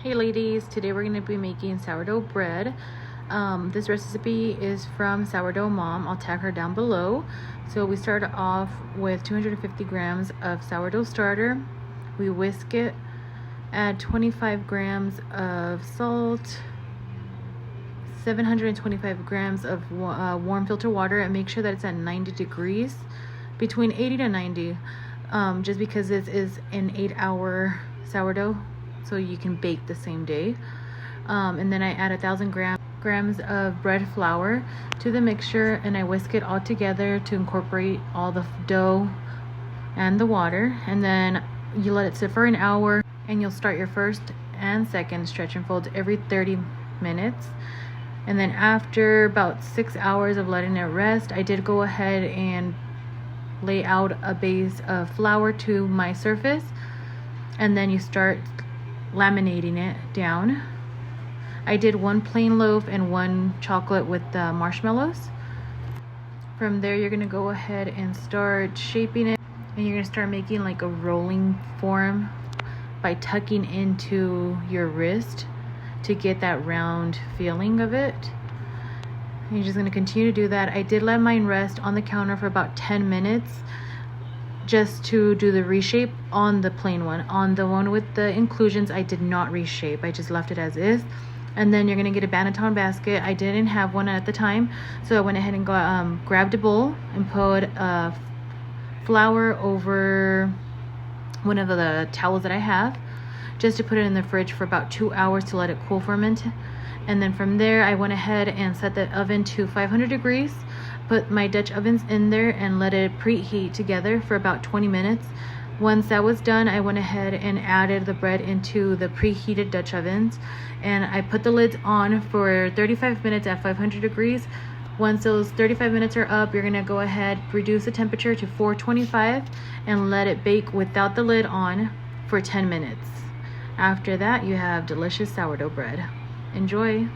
Hey ladies, today we're going to be making sourdough bread. This recipe is from Sourdough Mom. I'll tag her down below. So we start off with 250 grams of sourdough starter. We whisk it, add 25 grams of salt, 725 grams of warm filter water, and make sure that it's at 90 degrees, between 80 to 90, just because this is an 8-hour sourdough, so you can bake the same day. And then I add 1,000 grams of bread flour to the mixture, and I whisk it all together to incorporate all the dough and the water. And then you let it sit for an hour, and you'll start your first and second stretch and fold every 30 minutes. And then after about 6 hours of letting it rest, I did go ahead and lay out a base of flour to my surface, and then you start laminating it down. I did one plain loaf and one chocolate with the marshmallows. From there, you're gonna go ahead and start shaping it, and you're gonna start making like a rolling form by tucking into your wrist to get that round feeling of it. And you're just gonna continue to do that. I did let mine rest on the counter for about 10 minutes just to do the reshape on the plain one. On the one with the inclusions, I did not reshape. I just left it as is. And then you're gonna get a banneton basket. I didn't have one at the time, so I went ahead and grabbed a bowl and put flour over one of the towels that I have, just to put it in the fridge for about 2 hours to let it cool for a minute. And then from there, I went ahead and set the oven to 500 degrees, put my Dutch ovens in there, and let it preheat together for about 20 minutes. Once that was done, I went ahead and added the bread into the preheated Dutch ovens, and I put the lids on for 35 minutes at 500 degrees. Once those 35 minutes are up, you're gonna go ahead, reduce the temperature to 425, and let it bake without the lid on for 10 minutes. After that, you have delicious sourdough bread. Enjoy.